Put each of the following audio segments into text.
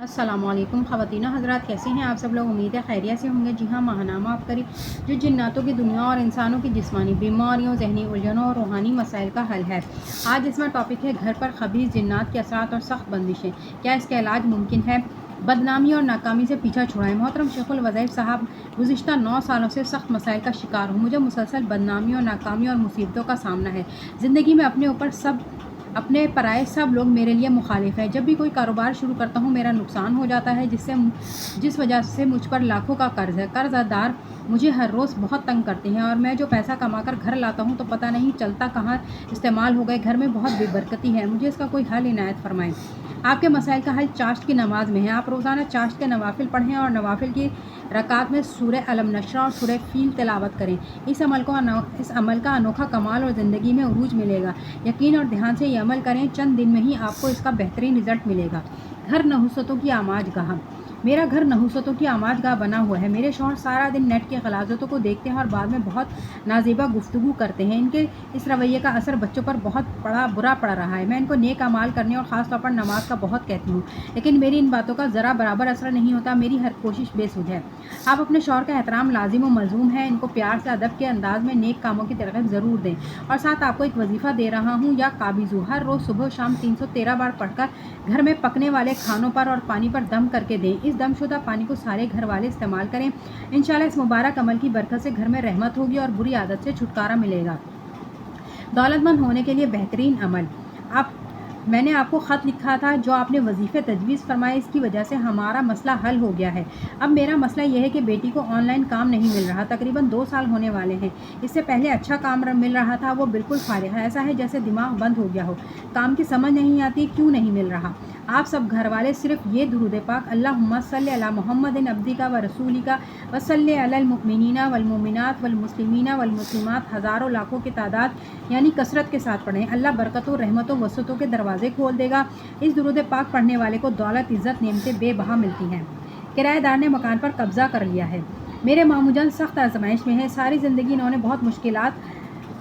अस्सलाम वालेकुम ख़वातीन हज़रात, कैसे हैं आप सब लोग। उम्मीद है खैरियत से होंगे। जी हाँ, माहनामा आप करीब जो जिन्नातों की दुनिया और इंसानों की जिस्मानी बीमारियों, जहनी उलझनों और रूहानी मसाइल का हल है। आज इसमें टॉपिक है घर पर खबीस जिन्नात के असरात और सख्त बंदिशें, क्या इसका इलाज मुमकिन है। बदनामी और नाकामी से पीछा छुड़ाएं। मोहतरम शेखुल वज़ीफ़ साहब, गुज़िश्ता 9 सालों से सख्त मसाइल का शिकार हूँ। मुझे मुसलसल बदनामी और नाकामी और मुसीबतों का सामना है। ज़िंदगी में अपने पराए सब लोग मेरे लिए मुखालिफ हैं। जब भी कोई कारोबार शुरू करता हूँ मेरा नुकसान हो जाता है, जिस वजह से मुझ पर लाखों का कर्ज है। कर्जदार मुझे हर रोज़ बहुत तंग करते हैं और मैं जो पैसा कमाकर घर लाता हूँ तो पता नहीं चलता कहाँ इस्तेमाल हो गए। घर में बहुत बेबरकती है, मुझे इसका कोई हल इनायत फरमाएं। आपके मसाइल का हल चाश्त की नमाज में है। आप रोज़ाना चाश्त के नवाफिल पढ़ें और नवाफिल की रकात में सूरह अलम नशरा और सूरह फील तिलावत करें। इस अमल का अनोखा कमाल और ज़िंदगी में उरूज मिलेगा। यकीन और ध्यान से ये अमल करें, चंद दिन में ही आपको इसका बेहतरीन रिजल्ट मिलेगा। घर नहुसतों की आमाजगाह। मेरा घर नहुसतों की आमाजगाह बना हुआ है। मेरे शौहर सारा दिन नेट की गलाजतों को देखते हैं और बाद में बहुत नाज़ेबा गुफ्तगू करते हैं। इनके इस रवैये का असर बच्चों पर बहुत बुरा पड़ रहा है। मैं इनको नेक अमाल करने और ख़ास तौर पर नमाज का बहुत कहती हूँ, लेकिन मेरी इन बातों का ज़रा बराबर असर नहीं होता। मेरी हर कोशिश बेसुध है। आप अपने शौहर का एहतराम लाजिम व मलजूम है। इनको प्यार से अदब के अंदाज में नेक कामों की तरगीब ज़रूर दें। और साथ आपको एक वजीफ़ा दे रहा हूँ या काबिज़ हूँ, हर रोज़ सुबह शाम 313 बार पढ़कर घर में पकने वाले खानों पर और पानी पर दम करके दें। इस दमशुदा पानी को सारे घर वाले इस्तेमाल करें। इंशाल्लाह इस मुबारक अमल की बरकत से घर में रहमत होगी और बुरी आदत से छुटकारा मिलेगा। दौलतमंद होने के लिए बेहतरीन अमल। मैंने आपको ख़त लिखा था जो आपने वजीफ़े तजवीज़ फरमाए, इसकी वजह से हमारा मसला हल हो गया है। अब मेरा मसला यह है कि बेटी को ऑनलाइन काम नहीं मिल रहा। तकरीबन 2 साल होने वाले हैं। इससे पहले अच्छा काम मिल रहा था, वो बिल्कुल फारिग है। ऐसा है जैसे दिमाग बंद हो गया हो। काम की समझ नहीं आती क्यों नहीं मिल रहा। आप सब घर वाले सिर्फ ये दुरूद पाक अल्लाहुम्मा सल्ली अला मुहम्मदिन अब्दिका व रसूलिका व सल्ली अलल मुमिनीना वल मुमिनात वल मुस्लिमीना वल मुस्लिमात हज़ारों लाखों की तादाद यानी कसरत के साथ पढ़ें। अल्लाह बरकतों, रहमतों, वसअतों के दरवाजे खोल देगा। इस दुरूद पाक पढ़ने वाले को दौलत, इज़्ज़त, नेमतें बेबहा मिलती हैं। किराएदार ने मकान पर कब्जा कर लिया है। मेरे मामूजान सख्त आजमाइश में है। सारी ज़िंदगी इन्होंने बहुत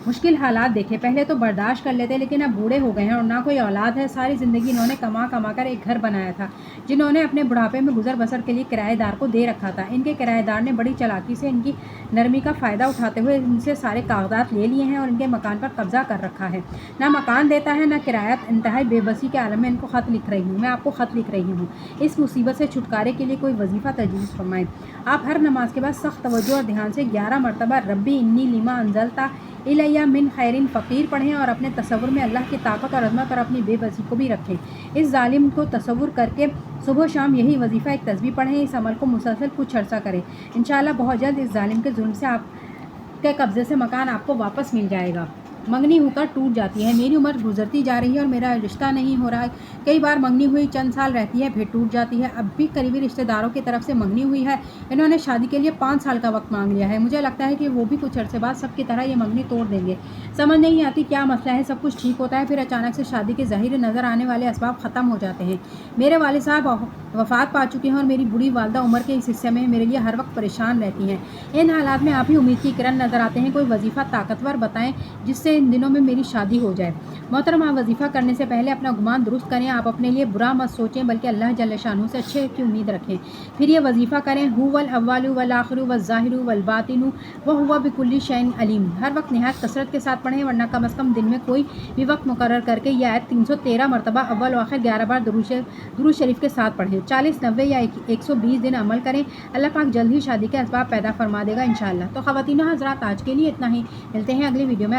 मुश्किल हालात देखे। पहले तो बर्दाश्त कर लेते, लेकिन अब बूढ़े हो गए हैं और ना कोई औलाद है। सारी ज़िंदगी इन्होंने कमा कर एक घर बनाया था जिन्होंने अपने बुढ़ापे में गुजर बसर के लिए किराएदार को दे रखा था। इनके किराएदार ने बड़ी चालाकी से इनकी नरमी का फ़ायदा उठाते हुए इनसे सारे कागजात ले लिए हैं और इनके मकान पर कब्जा कर रखा है। ना मकान देता है ना किराया। इंतहाई बेबसी के आलम में इनको ख़त लिख रही हूँ। मैं आपको ख़त लिख रही हूँ। इस मुसीबत से छुटकारे के लिए कोई वजीफ़ा तजवीज़ फरमाएं। आप हर नमाज के बाद सख्त तवज्जो और ध्यान से 11 मरतबा रब्बी इन्नी लिमा अंजलता इलैया मिन खैरिन फ़कीर पढ़ें और अपने तसव्वुर में अल्लाह की ताकत और अज़मत और अपनी बेबसी को भी रखें। इस जालिम को तसव्वुर करके सुबह शाम यही वजीफ़ा एक तस्बीह पढ़ें। इस अमल को मुसलसल कुछ अर्सा करें। इंशाअल्लाह बहुत जल्द इस जालिम के जुल्म से आपके कब्ज़े से मकान आपको वापस मिल जाएगा। मंगनी होकर टूट जाती है। मेरी उम्र गुजरती जा रही है और मेरा रिश्ता नहीं हो रहा है। कई बार मंगनी हुई चंद साल रहती है फिर टूट जाती है। अब भी करीबी रिश्तेदारों की तरफ से मंगनी हुई है। इन्होंने शादी के लिए 5 साल का वक्त मांग लिया है। मुझे लगता है कि वो भी कुछ अरसे बाद सबकी तरह ये मंगनी तोड़ देंगे। समझ नहीं आती क्या मसला है। सब कुछ ठीक होता है, फिर अचानक से शादी के ज़ाहिर नज़र आने वाले असबाब ख़त्म हो जाते हैं। मेरे वालिद साहब वफ़ात पा चुके हैं और मेरी बूढ़ी वालदा उम्र के इस हिस्से में मेरे लिए हर वक्त परेशान रहती हैं। इन हालात में आप ही उम्मीद की किरण नज़र आते हैं। कोई वजीफ़ा ताकतवर बताएं जिससे इन दिनों में मेरी शादी हो जाए। मोहतरम, आप वजीफ़ा करने से पहले अपना गुमान दुरुस्त करें। आप अपने लिए बुरा मत सोचें बल्कि अल्लाह जल्ल शानहू से अच्छे की उम्मीद रखें। फिर ये वजीफ़ा करें, हुवल अव्वलु वल आखिरु वल ज़ाहिरु वल बातिनु व हुवा बिकुल्लि शैइन अलीम। हर वक्त निहायत कसरत के साथ पढ़ें, वरना कम अज़ कम दिन में कोई भी वक्त मुकर्रर करके यह आयत 313 मरतबा अव्वल व आखिर 11 बार दुरूद शरीफ के साथ पढ़ें। 40, 90 या 120 दिन अमल करें। अल्लाह पाक जल्द ही शादी के असबाब पैदा फरमा देगा इंशाअल्लाह। तो ख़वातीन हज़रात, आज के लिए इतना ही। मिलते हैं अगली वीडियो में।